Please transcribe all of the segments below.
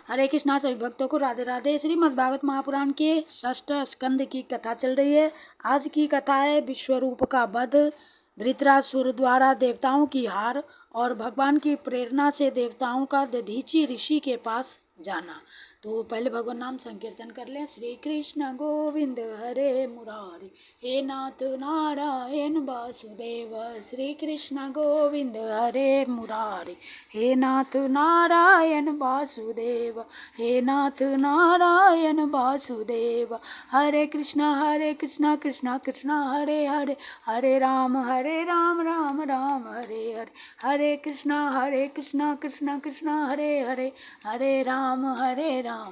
हरे कृष्णा सभी भक्तों को राधे राधे। श्रीमद् भागवत महापुराण के षष्ठ स्कंद की कथा चल रही है। आज की कथा है विश्वरूप का वध, वृत्रासुर द्वारा देवताओं की हार और भगवान की प्रेरणा से देवताओं का दधीचि ऋषि के पास जाना। तो पहले भगवान नाम संकीर्तन कर लें। श्री कृष्ण गोविंद हरे मुरारी, हे नाथ नारायण वासुदेव। श्री कृष्ण गोविंद हरे मुरारी, हे नाथ नारायण वासुदेव, हे नाथ नारायण वासुदेव। हरे कृष्णा कृष्णा कृष्णा हरे हरे, हरे राम राम राम हरे हरे। हरे कृष्णा कृष्णा कृष्णा हरे हरे, हरे राम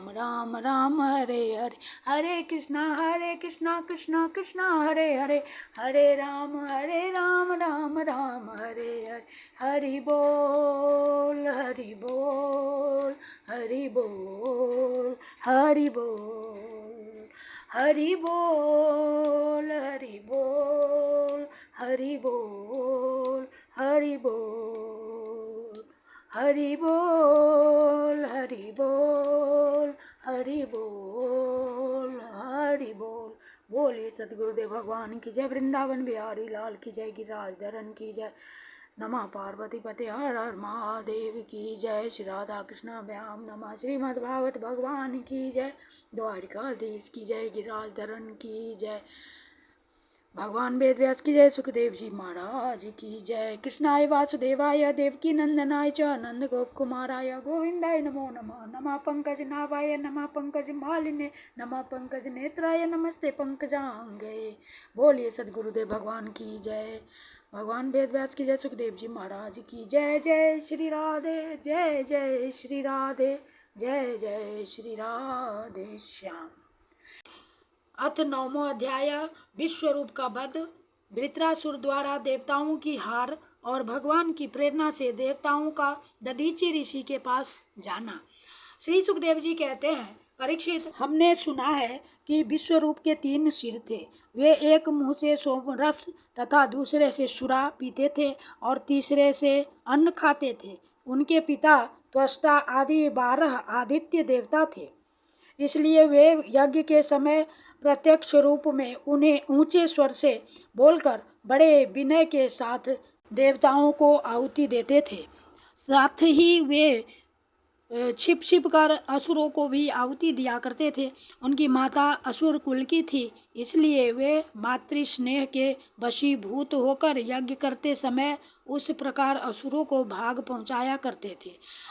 राम राम हरे हरे। हरे कृष्णा कृष्णा कृष्णा हरे हरे, हरे राम राम राम हरे हरे। हरि बोल हरि बोल हरि बोल हरि बोल, हरि बोल हरि बोल हरि बोल हरि बोल, हरि बोल हरि बोल हरि बोल हरि बोल। बोलिए सतगुरुदेव भगवान की जय, वृंदावन बिहारी लाल की जय, गिरिराज धरन की जय, नमः पार्वती पते हर हर महादेव की जय। श्री राधा कृष्ण व्याम नमः। श्रीमद् भागवत भगवान की जय, द्वारिकाधीश की जय, गिरिराज धरन की जय, भगवान वेद व्यास की जय, सुखदेव जी महाराज की जय। कृष्णाय वासुदेवाय देवकी नंदनाय च नंद गोप कुमाराय गोविंदाय नमो नमः। नमः पंकज नाभाय नमः पंकज मालिने, नमः पंकज नेत्राय नमस्ते पंकजांगे। बोलिए सदगुरुदेव भगवान की जय, भगवान वेद व्यास की जय, सुखदेव जी महाराज की जय। जय श्री राधे जय जय श्री राधे जय जय श्री राधे श्याम। अथ 9वां अध्याय विश्वरूप का वध, वृत्रासुर द्वारा देवताओं की हार और भगवान की प्रेरणा से देवताओं का दधीचि ऋषि के पास जाना। श्री सुखदेव जी कहते हैं, परीक्षित, हमने सुना है कि विश्वरूप के 3 सिर थे। वे एक मुंह से सोमरस तथा दूसरे से सुरा पीते थे और तीसरे से अन्न खाते थे। उनके पिता त्वष्टा आदि 12 आदित्य देवता थे, इसलिए वे यज्ञ के समय प्रत्यक्ष रूप में उन्हें ऊंचे स्वर से बोलकर बड़े विनय के साथ देवताओं को आहुति देते थे। साथ ही वे छिप छिप कर असुरों को भी आहुति दिया करते थे। उनकी माता असुर कुल की थी, इसलिए वे मातृ स्नेह के वशीभूत होकर यज्ञ करते समय उस प्रकार असुरों को भाग पहुंचाया करते थे।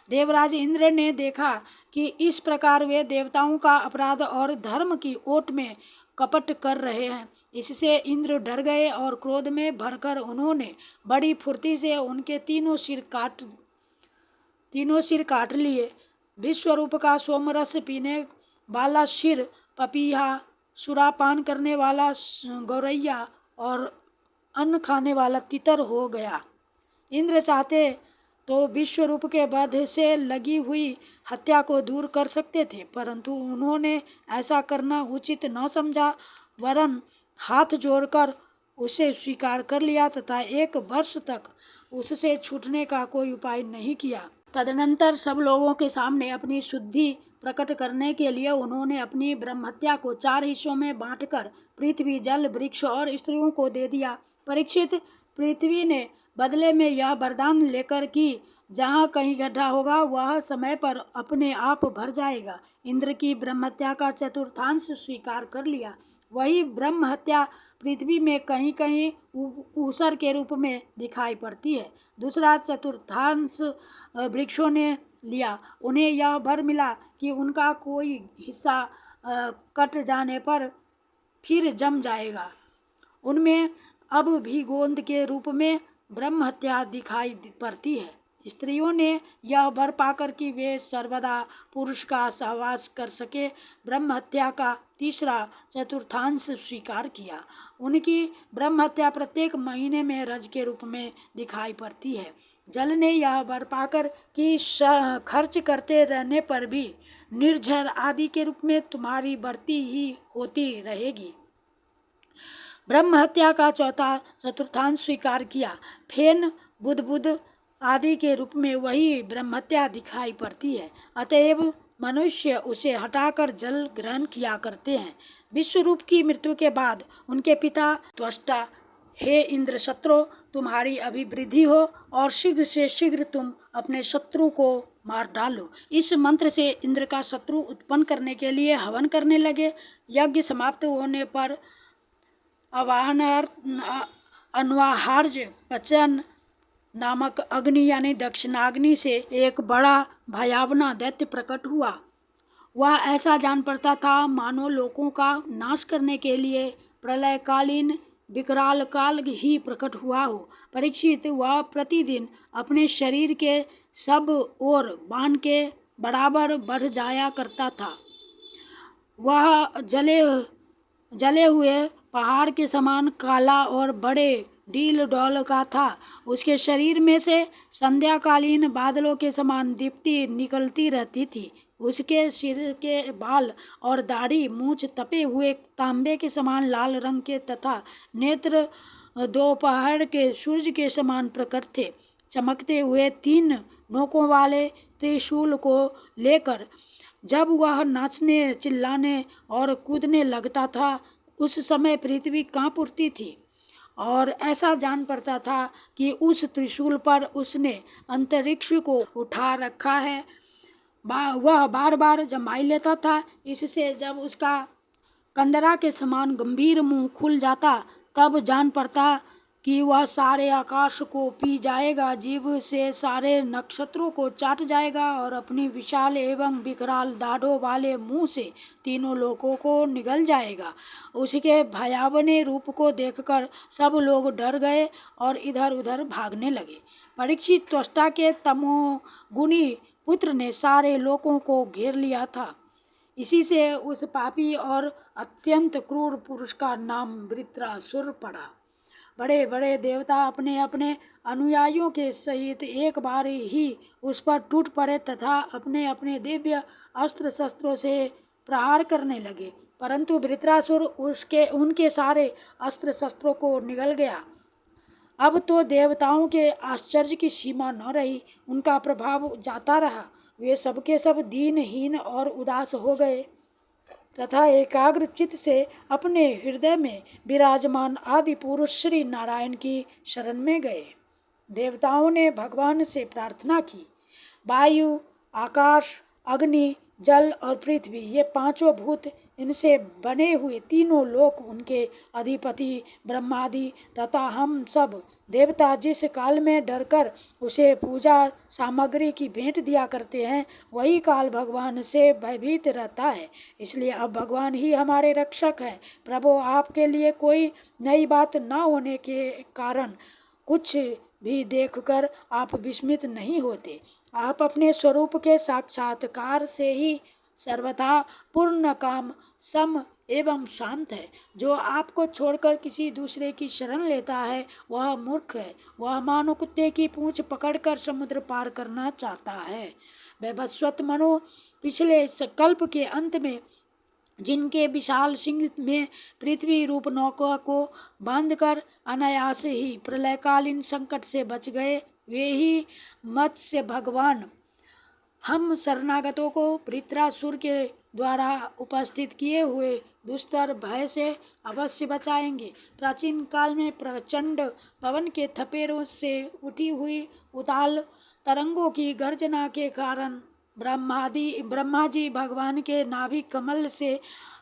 देवराज इंद्र ने देखा कि इस प्रकार वे देवताओं का अपराध और धर्म की ओट में कपट कर रहे हैं। इससे इंद्र डर गए और क्रोध में भरकर उन्होंने बड़ी फुर्ती से उनके तीनों सिर काट लिए। विश्वरूप का सोमरस पीने वाला सिर पपीहा, सुरापान करने वाला गौरैया और अन्न खाने वाला तितर हो गया। इंद्र चाहते तो विश्वरूप के वध से लगी हुई हत्या को दूर कर सकते थे, परंतु उन्होंने ऐसा करना उचित न समझा, वरन हाथ जोड़कर उसे स्वीकार कर लिया तथा 1 वर्ष तक उससे छूटने का कोई उपाय नहीं किया। तदनंतर सब लोगों के सामने अपनी शुद्धि प्रकट करने के लिए उन्होंने अपनी ब्रह्महत्या को 4 हिस्सों में बांटकर पृथ्वी, जल, वृक्ष और स्त्रियों को दे दिया। परीक्षित, पृथ्वी ने बदले में यह वरदान लेकर कि जहाँ कहीं गड्ढा होगा वह समय पर अपने आप भर जाएगा, इंद्र की ब्रह्महत्या का चतुर्थांश स्वीकार कर लिया। वही ब्रह्महत्या पृथ्वी में कहीं कहीं ऊसर के रूप में दिखाई पड़ती है। दूसरा चतुर्थांश वृक्षों ने लिया। उन्हें यह भर मिला कि उनका कोई हिस्सा कट जाने पर फिर जम जाएगा। उनमें अब भी गोंद के रूप में ब्रह्महत्या दिखाई पड़ती है। स्त्रियों ने यह वर पाकर कि वे सर्वदा पुरुष का सहवास कर सके, ब्रह्महत्या का तीसरा चतुर्थांश स्वीकार किया। उनकी ब्रह्महत्या प्रत्येक महीने में रज के रूप में दिखाई पड़ती है। जल ने यह वर पाकर कि खर्च करते रहने पर भी निर्झर आदि के रूप में तुम्हारी बढ़ती ही होती रहेगी, ब्रह्महत्या का चौथा चतुर्थांश स्वीकार किया। फेन, बुदबुद आदि के रूप में वही ब्रह्महत्या दिखाई पड़ती है। अतएव मनुष्य उसे हटाकर जल ग्रहण किया करते हैं। विश्वरूप की मृत्यु के बाद उनके पिता त्वष्टा, हे इंद्र शत्रु, तुम्हारी अभिवृद्धि हो और शीघ्र से शीघ्र तुम अपने शत्रु को मार डालो। इस मंत्र से इंद्र का शत्रु उत्पन्न करने के लिए हवन करने लगे। यज्ञ समाप्त होने पर अनवाहार्य पचन नामक अग्नि यानी दक्षिणाग्नि से एक बड़ा भयावना दैत्य प्रकट हुआ। वह ऐसा जान पड़ता था मानो लोगों का नाश करने के लिए प्रलयकालीन विकराल काल ही प्रकट हुआ हो। परीक्षित, वह प्रतिदिन अपने शरीर के सब ओर बाण के बराबर बढ़ जाया करता था। वह जले हुए पहाड़ के समान काला और बड़े डील डौल का था। उसके शरीर में से संध्याकालीन बादलों के समान दीप्ति निकलती रहती थी। उसके सिर के बाल और दाढ़ी मूंछ तपे हुए तांबे के समान लाल रंग के तथा नेत्र दोपहर के सूर्य के समान प्रकट थे। चमकते हुए 3 नोकों वाले त्रिशूल को लेकर जब वह नाचने, चिल्लाने और कूदने लगता था, उस समय पृथ्वी कांप उठती थी और ऐसा जान पड़ता था कि उस त्रिशूल पर उसने अंतरिक्ष को उठा रखा है। वह बार बार जमाई लेता था। इससे जब उसका कंदरा के समान गंभीर मुंह खुल जाता, तब जान पड़ता कि वह सारे आकाश को पी जाएगा, जीभ से सारे नक्षत्रों को चाट जाएगा और अपनी विशाल एवं विकराल दाढ़ों वाले मुंह से तीनों लोकों को निगल जाएगा। उसके भयावने रूप को देखकर सब लोग डर गए और इधर उधर भागने लगे। परीक्षित, त्वष्टा के तमोगुणी पुत्र ने सारे लोकों को घेर लिया था। इसी से उस पापी और अत्यंत क्रूर पुरुष का नाम वृत्रासुर पड़ा। बड़े बड़े देवता अपने अपने अनुयायियों के सहित एक बार ही उस पर टूट पड़े तथा अपने अपने दिव्य अस्त्र शस्त्रों से प्रहार करने लगे, परंतु वृत्रासुर उनके सारे अस्त्र शस्त्रों को निगल गया। अब तो देवताओं के आश्चर्य की सीमा न रही। उनका प्रभाव जाता रहा। वे सबके सब दीनहीन और उदास हो गए तथा एकाग्र चित्त से अपने हृदय में विराजमान आदि पुरुष श्री नारायण की शरण में गए। देवताओं ने भगवान से प्रार्थना की। वायु, आकाश, अग्नि, जल और पृथ्वी, ये 5 भूत, इनसे बने हुए तीनों लोक, उनके अधिपति ब्रह्मादि तथा हम सब देवता जिस काल में डरकर उसे पूजा सामग्री की भेंट दिया करते हैं, वही काल भगवान से भयभीत रहता है। इसलिए अब भगवान ही हमारे रक्षक हैं। प्रभु, आपके लिए कोई नई बात न होने के कारण कुछ भी देखकर आप विस्मित नहीं होते। आप अपने स्वरूप के साक्षात्कार से ही सर्वथा पूर्ण काम, सम एवं शांत है। जो आपको छोड़कर किसी दूसरे की शरण लेता है वह मूर्ख है। वह मानो कुत्ते की पूंछ पकड़कर समुद्र पार करना चाहता है। वैवस्वत मनो, पिछले कल्प के अंत में जिनके विशाल सिंह में पृथ्वी रूप नौका को बांधकर अनायास ही प्रलयकालीन संकट से बच गए, वे ही मत्स्य भगवान हम शरणागतों को वृत्रासुर के द्वारा उपस्थित किए हुए दुस्तर भय से अवश्य बचाएंगे। प्राचीन काल में प्रचंड पवन के थपेड़ों से उठी हुई उताल तरंगों की गर्जना के कारण ब्रह्मा जी भगवान के नाभि कमल से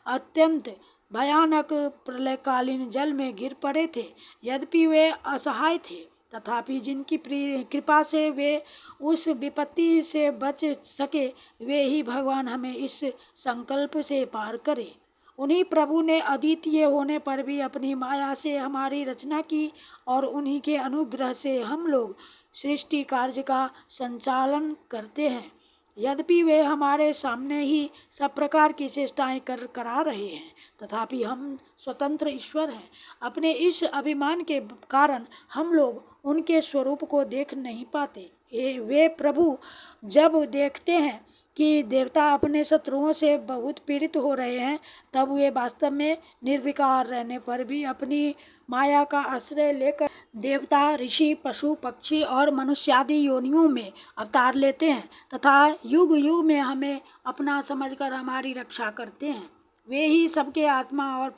अत्यंत भयानक प्रलयकालीन जल में गिर पड़े थे। यद्यपि वे असहाय थे, तथापि जिनकी कृपा से वे उस विपत्ति से बच सके, वे ही भगवान हमें इस संकल्प से पार करें। उन्हीं प्रभु ने अद्वितीय होने पर भी अपनी माया से हमारी रचना की और उन्हीं के अनुग्रह से हम लोग सृष्टि कार्य का संचालन करते हैं। यद्यपि वे हमारे सामने ही सब प्रकार की चेष्टाएं करा रहे हैं, तथापि हम स्वतंत्र ईश्वर हैं। अपने इस अभिमान के कारण हम लोग उनके स्वरूप को देख नहीं पाते। वे प्रभु जब देखते हैं कि देवता अपने शत्रुओं से बहुत पीड़ित हो रहे हैं, तब वे वास्तव में निर्विकार रहने पर भी अपनी माया का आश्रय लेकर देवता, ऋषि, पशु, पक्षी और मनुष्यादि योनियों में अवतार लेते हैं तथा युग युग में हमें अपना समझकर हमारी रक्षा करते हैं। वे ही सबके आत्मा और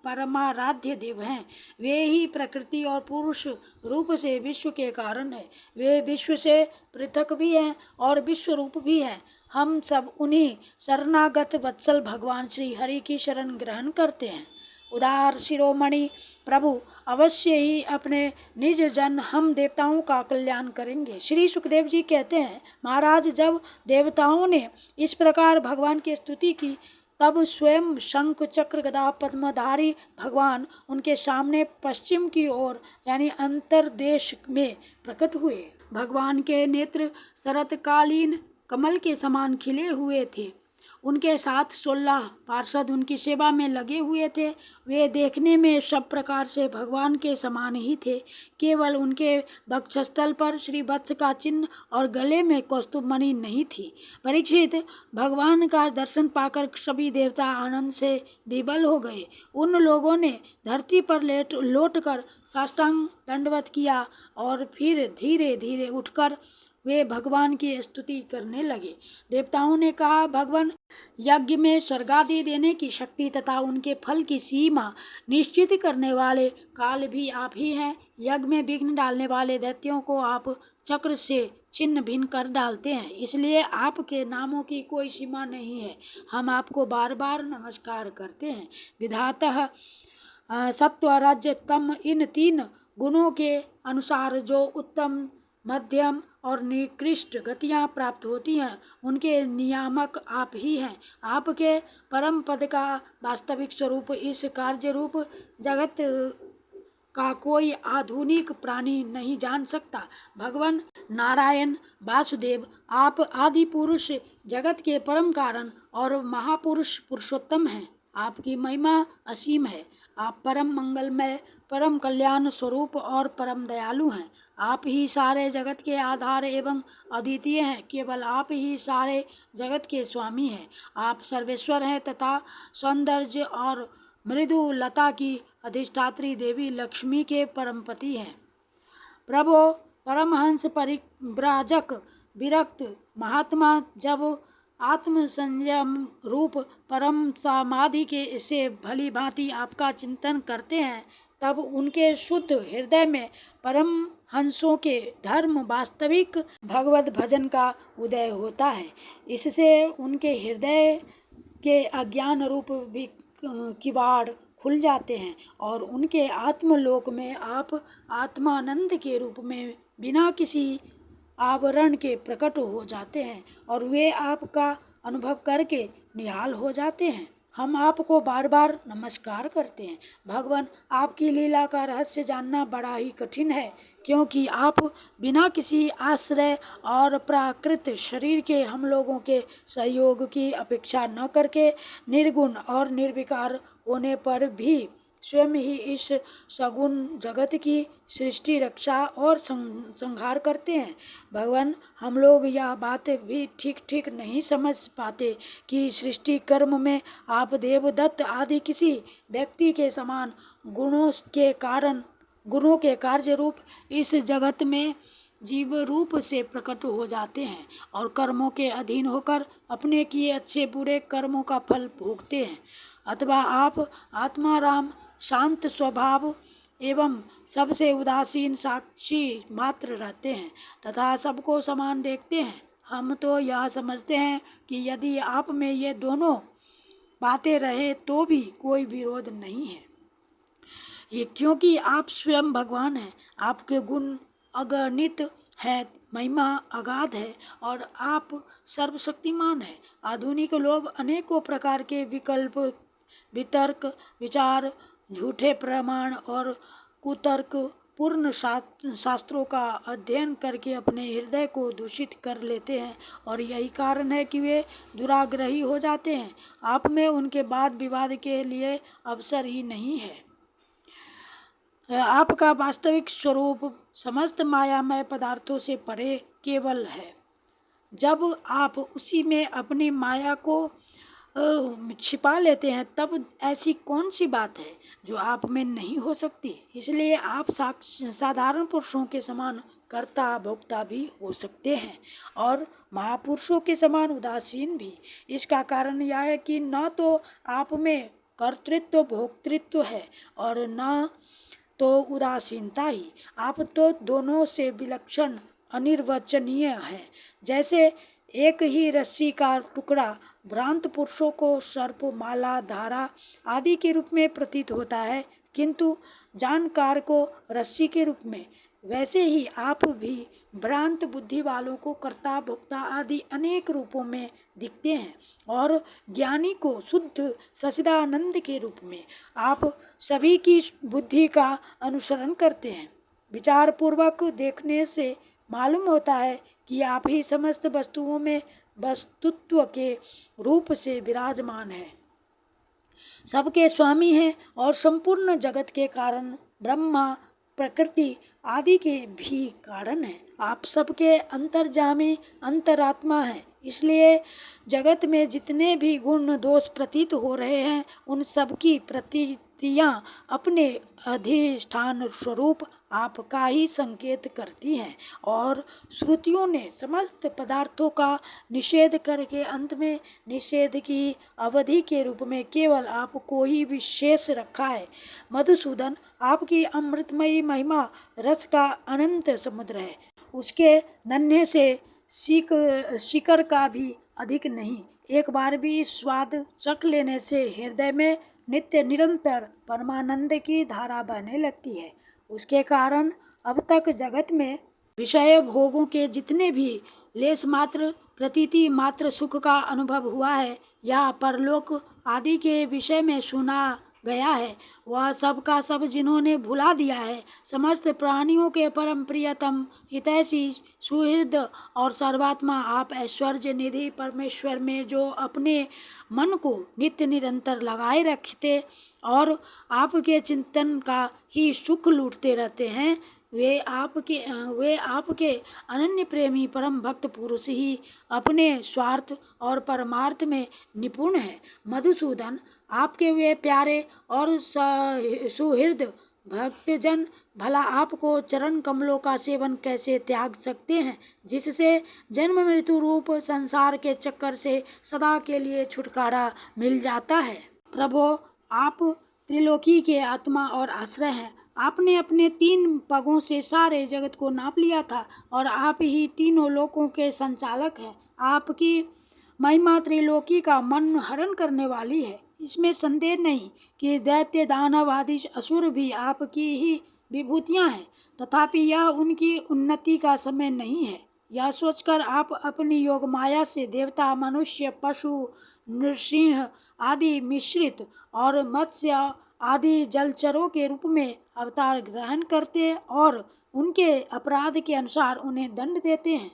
परमाराध्य देव हैं। वे ही प्रकृति और पुरुष रूप से विश्व के कारण है। वे विश्व से पृथक भी हैं और विश्व रूप भी हैं। हम सब उन्हीं शरणागत वत्सल भगवान श्री हरि की शरण ग्रहण करते हैं। उदार शिरोमणि प्रभु अवश्य ही अपने निज जन हम देवताओं का कल्याण करेंगे। श्री सुखदेव जी कहते हैं, महाराज, जब देवताओं ने इस प्रकार भगवान की स्तुति की तब स्वयं शंख चक्र गदा पद्मधारी भगवान उनके सामने पश्चिम की ओर यानी अंतरदेश में प्रकट हुए। भगवान के नेत्र शरतकालीन कमल के समान खिले हुए थे। उनके साथ 16 पार्षद उनकी सेवा में लगे हुए थे। वे देखने में सब प्रकार से भगवान के समान ही थे। केवल उनके वक्षस्थल पर श्री वत्स का चिन्ह और गले में कौस्तुभ मणि नहीं थी। परीक्षित, भगवान का दर्शन पाकर सभी देवता आनंद से विवल हो गए। उन लोगों ने धरती पर लौटकर साष्टांग दंडवत किया और फिर धीरे धीरे उठकर वे भगवान की स्तुति करने लगे। देवताओं ने कहा, भगवान, यज्ञ में स्वर्गादि देने की शक्ति तथा उनके फल की सीमा निश्चित करने वाले काल भी आप ही हैं। यज्ञ में विघ्न डालने वाले दैत्यों को आप चक्र से छिन्न भिन्न कर डालते हैं, इसलिए आपके नामों की कोई सीमा नहीं है। हम आपको बार बार नमस्कार करते हैं। विधातः सत्व रज तम इन 3 गुणों के अनुसार जो उत्तम, मध्यम और निकृष्ट गतियाँ प्राप्त होती हैं, उनके नियामक आप ही हैं। आपके परम पद का वास्तविक स्वरूप इस कार्य रूप जगत का कोई आधुनिक प्राणी नहीं जान सकता। भगवान नारायण वासुदेव, आप आदि पुरुष, जगत के परम कारण और महापुरुष पुरुषोत्तम हैं। आपकी महिमा असीम है। आप परम मंगलमय, परम कल्याण स्वरूप और परम दयालु हैं। आप ही सारे जगत के आधार एवं अद्वितीय हैं। केवल आप ही सारे जगत के स्वामी हैं। आप सर्वेश्वर हैं तथा सौंदर्य और मृदु लता की अधिष्ठात्री देवी लक्ष्मी के परमपति हैं। प्रभो परमहंस परिव्राजक विरक्त महात्मा जब आत्म संयम रूप परम समाधि के से भली भांति आपका चिंतन करते हैं, तब उनके शुद्ध हृदय में परम हंसों के धर्म वास्तविक भगवत भजन का उदय होता है। इससे उनके हृदय के अज्ञान रूप भी किवाड़ खुल जाते हैं और उनके आत्मलोक में आप आत्मानंद के रूप में बिना किसी आवरण के प्रकट हो जाते हैं और वे आपका अनुभव करके निहाल हो जाते हैं। हम आपको बार बार नमस्कार करते हैं। भगवान, आपकी लीला का रहस्य जानना बड़ा ही कठिन है, क्योंकि आप बिना किसी आश्रय और प्राकृत शरीर के हम लोगों के सहयोग की अपेक्षा न करके निर्गुण और निर्विकार होने पर भी स्वयं ही इस सगुण जगत की सृष्टि, रक्षा और संहार करते हैं। भगवान, हम लोग यह बात भी ठीक नहीं समझ पाते कि सृष्टि कर्म में आप देवदत्त आदि किसी व्यक्ति के समान गुणों के कार्य रूप इस जगत में जीव रूप से प्रकट हो जाते हैं और कर्मों के अधीन होकर अपने किए अच्छे बुरे कर्मों का फल भोगते हैं। अथवा आप आत्माराम, शांत स्वभाव एवं सबसे उदासीन साक्षी मात्र रहते हैं तथा सबको समान देखते हैं। हम तो यह समझते हैं कि यदि आप में ये दोनों बातें रहे तो भी कोई विरोध नहीं है। ये क्योंकि आप स्वयं भगवान हैं। आपके गुण अगणित है, महिमा अगाध है और आप सर्वशक्तिमान हैं। आधुनिक लोग अनेकों प्रकार के विकल्प, वितर्क, विचार, झूठे प्रमाण और कुतर्क पूर्ण शास्त्रों का अध्ययन करके अपने हृदय को दूषित कर लेते हैं और यही कारण है कि वे दुराग्रही हो जाते हैं। आप में उनके वाद विवाद के लिए अवसर ही नहीं है। आपका वास्तविक स्वरूप समस्त मायामय पदार्थों से परे केवल है। जब आप उसी में अपनी माया को छिपा लेते हैं, तब ऐसी कौन सी बात है जो आप में नहीं हो सकती। इसलिए आप साधारण पुरुषों के समान कर्ता भोक्ता भी हो सकते हैं और महापुरुषों के समान उदासीन भी। इसका कारण यह है कि न तो आप में कर्तृत्व भोक्तृत्व है और न तो उदासीनता ही, आप तो दोनों से विलक्षण अनिर्वचनीय है। जैसे एक ही रस्सी का टुकड़ा भ्रांत पुरुषों को सर्प माला धारा आदि के रूप में प्रतीत होता है, किंतु जानकार को रस्सी के रूप में, वैसे ही आप भी भ्रांत बुद्धि वालों को कर्ता भोक्ता आदि अनेक रूपों में दिखते हैं और ज्ञानी को शुद्ध सच्चिदानंद के रूप में। आप सभी की बुद्धि का अनुसरण करते हैं। विचार पूर्वक देखने से मालूम होता है कि आप ही समस्त वस्तुओं में वस्तुत्व के रूप से विराजमान हैं, सबके स्वामी हैं और संपूर्ण जगत के कारण ब्रह्मा प्रकृति आदि के भी कारण हैं। आप सबके अंतर्जामी अंतरात्मा हैं। इसलिए जगत में जितने भी गुण दोष प्रतीत हो रहे हैं, उन सब की प्रतीतियाँ अपने अधिष्ठान स्वरूप आपका ही संकेत करती हैं और श्रुतियों ने समस्त पदार्थों का निषेध करके अंत में निषेध की अवधि के रूप में केवल आपको ही विशेष रखा है। मधुसूदन, आपकी अमृतमयी महिमा रस का अनंत समुद्र है, उसके नन्हे से शिकर का भी अधिक नहीं। एक बार भी स्वाद चख लेने से हृदय में नित्य निरंतर परमानंद की धारा बहने लगती है। उसके कारण अब तक जगत में विषय भोगों के जितने भी लेस मात्र प्रतीति मात्र सुख का अनुभव हुआ है या परलोक आदि के विषय में सुना गया है, वह सब का सब जिन्होंने भुला दिया है। समस्त प्राणियों के परम प्रियतम हितैषी सुहृद और सर्वात्मा आप ऐश्वर्य निधि परमेश्वर में जो अपने मन को नित्य निरंतर लगाए रखते और आपके चिंतन का ही सुख लूटते रहते हैं, वे आपके अनन्य प्रेमी परम भक्त पुरुष ही अपने स्वार्थ और परमार्थ में निपुण है। मधुसूदन, आपके वे प्यारे और सुहृद भक्तजन भला आपको चरण कमलों का सेवन कैसे त्याग सकते हैं, जिससे जन्म मृत्यु रूप संसार के चक्कर से सदा के लिए छुटकारा मिल जाता है। प्रभो, आप त्रिलोकी के आत्मा और आश्रय हैं। आपने अपने 3 पगों से सारे जगत को नाप लिया था और आप ही तीनों लोकों के संचालक हैं। आपकी महिमा त्रिलोकी का मन हरण करने वाली है। इसमें संदेह नहीं कि दैत्य दानव आदि असुर भी आपकी ही विभूतियां हैं, तथापि यह उनकी उन्नति का समय नहीं है। यह सोचकर आप अपनी योग माया से देवता मनुष्य पशु नृसिंह आदि मिश्रित और मत्स्य आदि जलचरों के रूप में अवतार ग्रहण करते और उनके अपराध के अनुसार उन्हें दंड देते हैं।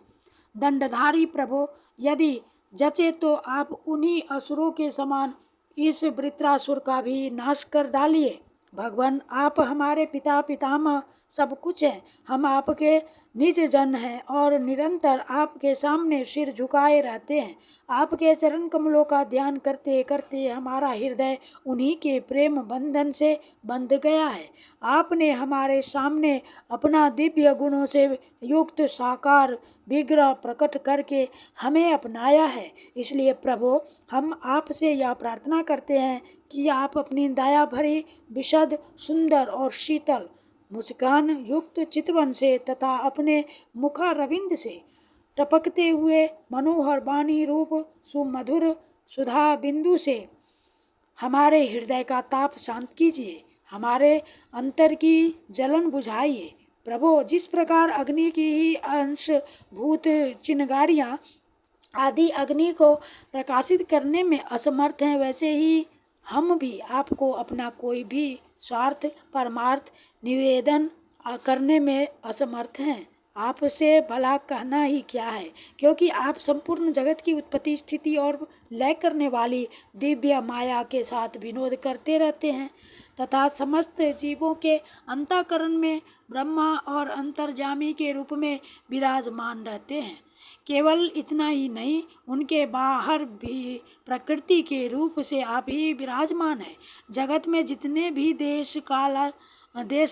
दंडधारी प्रभो, यदि जचे तो आप उन्हीं असुरों के समान इस वृत्रासुर का भी नाश कर डालिए। भगवान, आप हमारे पिता पितामह सब कुछ हैं। हम आपके निज जन हैं और निरंतर आपके सामने सिर झुकाए रहते हैं। आपके चरण कमलों का ध्यान करते करते हमारा हृदय उन्हीं के प्रेम बंधन से बंध गया है। आपने हमारे सामने अपना दिव्य गुणों से युक्त साकार विग्रह प्रकट करके हमें अपनाया है। इसलिए प्रभो, हम आपसे यह प्रार्थना करते हैं कि आप अपनी दया भरी विशद सुंदर और शीतल मुस्कान युक्त चितवन से तथा अपने मुखारविंद से टपकते हुए मनोहर वाणी रूप सुमधुर सुधा बिंदु से हमारे हृदय का ताप शांत कीजिए, हमारे अंतर की जलन बुझाइए। प्रभो, जिस प्रकार अग्नि की ही अंश भूत चिंगारियाँ आदि अग्नि को प्रकाशित करने में असमर्थ हैं, वैसे ही हम भी आपको अपना कोई भी स्वार्थ परमार्थ निवेदन करने में असमर्थ हैं। आपसे भला कहना ही क्या है, क्योंकि आप संपूर्ण जगत की उत्पत्ति स्थिति और लय करने वाली दिव्य माया के साथ विनोद करते रहते हैं तथा समस्त जीवों के अंतःकरण में ब्रह्मा और अंतर्जामी के रूप में विराजमान रहते हैं। केवल इतना ही नहीं, उनके बाहर भी प्रकृति के रूप से आप ही विराजमान है। जगत में जितने भी देश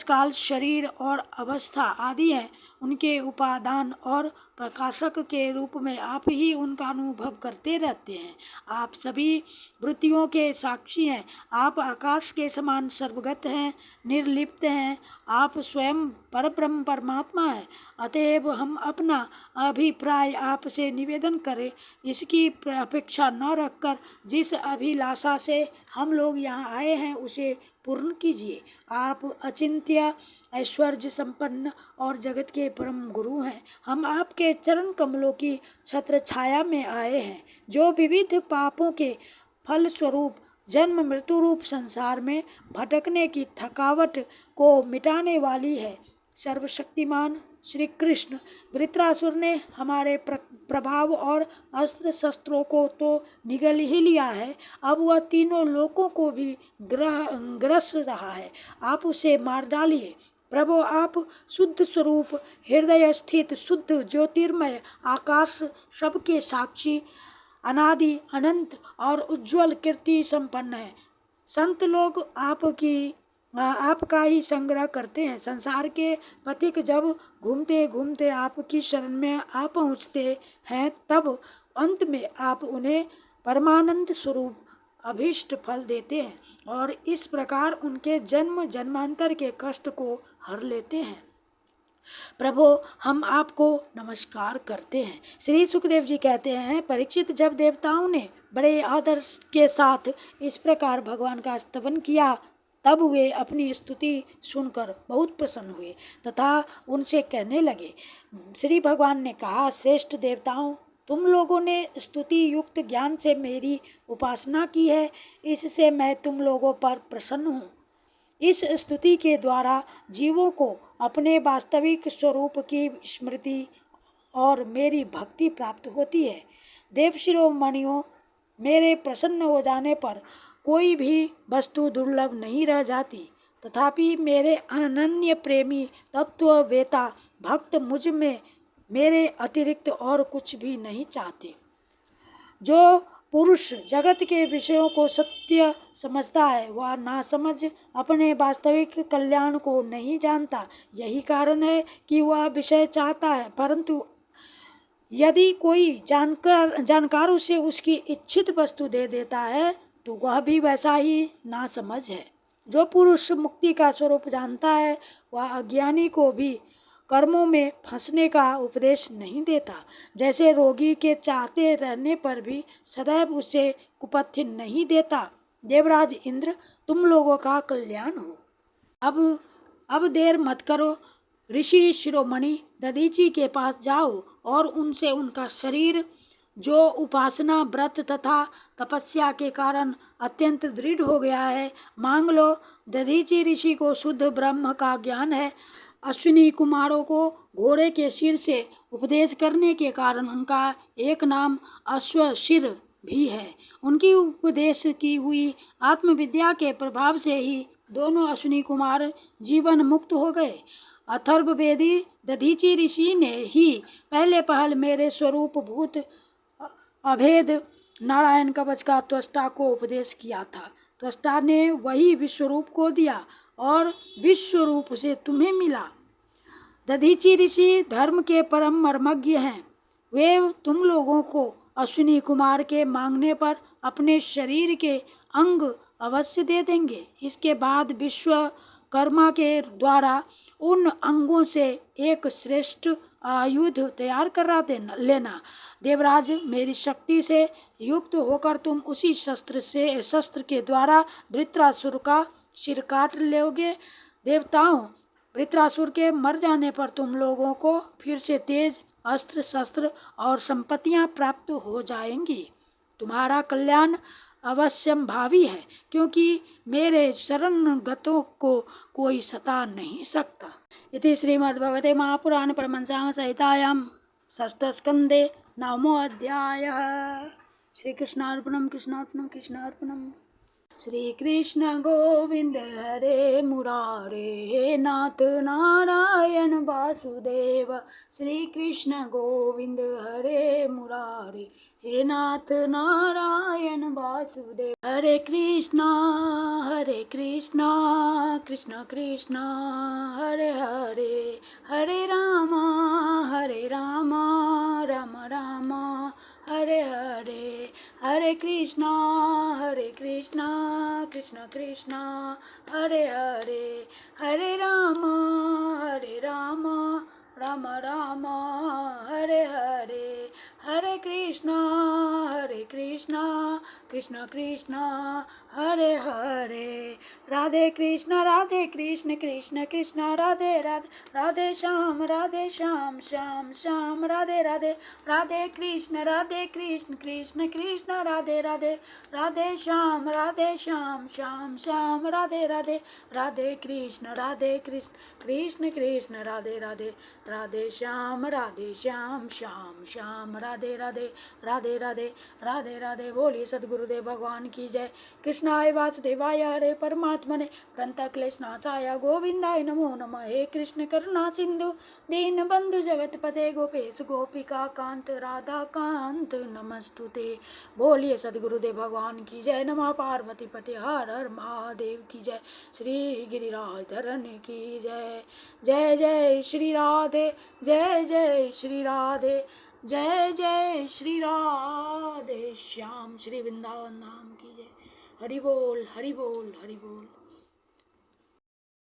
काल शरीर और अवस्था आदि है, उनके उपादान और प्रकाशक के रूप में आप ही उनका अनुभव करते रहते हैं। आप सभी वृत्तियों के साक्षी हैं। आप आकाश के समान सर्वगत हैं, निर्लिप्त हैं। आप स्वयं परब्रह्म परमात्मा है। अतएव हम अपना अभिप्राय आपसे निवेदन करें, इसकी अपेक्षा न रखकर जिस अभिलाषा से हम लोग यहाँ आए हैं उसे पूर्ण कीजिए। आप अचिंत्य, ऐश्वर्य संपन्न और जगत के परम गुरु हैं। हम आपके चरण कमलों की छत्र छाया में आए हैं, जो विविध पापों के फल स्वरूप जन्म मृत्यु रूप संसार में भटकने की थकावट को मिटाने वाली है। सर्वशक्तिमान श्री कृष्ण, वृत्रासुर ने हमारे प्रभाव और अस्त्र शस्त्रों को तो निगल ही लिया है, अब वह तीनों लोकों को भी ग्रस रहा है। आप उसे मार डालिए। प्रभु, आप शुद्ध स्वरूप, हृदय स्थित शुद्ध ज्योतिर्मय, आकाश सबके साक्षी, अनादि अनंत और उज्ज्वल कीर्ति संपन्न है। संत लोग आपका ही संग्रह करते हैं। संसार के पथिक जब घूमते घूमते आपकी शरण में आ पहुँचते हैं, तब अंत में आप उन्हें परमानंद स्वरूप अभीष्ट फल देते हैं और इस प्रकार उनके जन्म जन्मांतर के कष्ट को हर लेते हैं। प्रभु, हम आपको नमस्कार करते हैं। श्री सुखदेव जी कहते हैं, परीक्षित, जब देवताओं ने बड़े आदर के साथ इस प्रकार भगवान का स्तवन किया, तब वे अपनी स्तुति सुनकर बहुत प्रसन्न हुए तथा उनसे कहने लगे। श्री भगवान ने कहा, श्रेष्ठ देवताओं, तुम लोगों ने स्तुति युक्त ज्ञान से मेरी उपासना की है, इससे मैं तुम लोगों पर प्रसन्न हूँ। इस स्तुति के द्वारा जीवों को अपने वास्तविक स्वरूप की स्मृति और मेरी भक्ति प्राप्त होती है। देव शिरोमणियों, मेरे प्रसन्न हो जाने पर कोई भी वस्तु दुर्लभ नहीं रह जाती। तथापि मेरे अनन्य प्रेमी तत्ववेता भक्त मुझ में मेरे अतिरिक्त और कुछ भी नहीं चाहते। जो पुरुष जगत के विषयों को सत्य समझता है, वह नासमझ अपने वास्तविक कल्याण को नहीं जानता। यही कारण है कि वह विषय चाहता है, परंतु यदि कोई जानकार उसे उसकी इच्छित वस्तु दे देता है, तो वह भी वैसा ही नासमझ है। जो पुरुष मुक्ति का स्वरूप जानता है, वह अज्ञानी को भी कर्मों में फंसने का उपदेश नहीं देता। जैसे रोगी के चाहते रहने पर भी सदैव उसे कुपथ्य नहीं देता। देवराज इंद्र, तुम लोगों का कल्याण हो। अब देर मत करो। ऋषि शिरोमणि दधीचि के पास जाओ और उनसे उनका शरीर, जो उपासना, व्रत तथा तपस्या के कारण अत्यंत दृढ़ हो गया है, मांग लो। दधीचि ऋषि को शुद्ध ब्रह्म का ज्ञान है। अश्विनी कुमारों को घोड़े के सिर से उपदेश करने के कारण उनका एक नाम अश्वशिर भी है। उनकी उपदेश की हुई आत्मविद्या के प्रभाव से ही दोनों अश्विनी कुमार जीवन मुक्त हो गए। अथर्ववेदी दधीचि ऋषि ने ही पहले पहल मेरे स्वरूप भूत अभेद नारायण कवच का त्वष्टा को उपदेश किया था। त्वष्टा ने वही विश्वरूप को दिया और विश्वरूप से तुम्हें मिला। दधीचि ऋषि धर्म के परम मर्मज्ञ हैं। वे तुम लोगों को अश्विनी कुमार के मांगने पर अपने शरीर के अंग अवश्य दे देंगे। इसके बाद विश्वकर्मा के द्वारा उन अंगों से एक श्रेष्ठ आयुध तैयार करा लेना। देवराज, मेरी शक्ति से युक्त होकर तुम उसी शस्त्र के द्वारा वृत्रासुर का सिर काट लोगे। देवताओं, वृत्रासुर के मर जाने पर तुम लोगों को फिर से तेज अस्त्र शस्त्र और संपत्तियां प्राप्त हो जाएंगी। तुम्हारा कल्याण अवश्यंभावी है, क्योंकि मेरे शरणगतों को कोई सता नहीं सकता। इति श्रीमद्भगवते महापुराणे परमहंस संहितायां षष्ठस्कन्धे 9वां अध्यायः। श्रीकृष्णार्पणम् कृष्णार्पणम् कृष्णार्पणम्। श्री कृष्ण गोविंद हरे मुरारे, हे नाथ नारायण वासुदेव। श्री कृष्ण गोविंद हरे मुरारे, हे नाथ नारायण वासुदेव। हरे कृष्णा कृष्ण कृष्ण हरे हरे, हरे राम राम राम हरे हरे। हरे कृष्णा कृष्ण कृष्ण हरे हरे, हरे राम राम राम हरे हरे। हरे कृष्णा कृष्ण कृष्ण हरे हरे। राधे कृष्ण कृष्ण कृष्ण राधे राधे, राधे श्याम श्याम श्याम राधे राधे। राधे कृष्ण कृष्ण कृष्ण राधे राधे, राधे श्याम श्याम श्याम राधे राधे। राधे कृष्ण कृष्ण कृष्ण राधे राधे, राधे श्याम श्याम श्याम राधे राधे। राधे राधे राधे राधे। बोलिए सद्गुरुदेव भगवान की जय। कृष्णाय वासुदेवाय हरे परमात्मने प्रणतक्लेशनाशाय गोविंदाय नमो नमः। हे कृष्ण करुणा सिंधु दीन बंधु जगतपते गोपेश गोपिका कांत राधा कांत नमस्तुते। बोलिए सद्गुरुदेव भगवान की जय। नमः पार्वती पते हर हर महादेव की जय। श्री गिरिराज धरन की जय। जय जय श्री राधे, जय जय श्री राधे, जय जय श्री राधे श्याम। श्री वृंदावन धाम की जय। हरि बोल हरि बोल हरि बोल।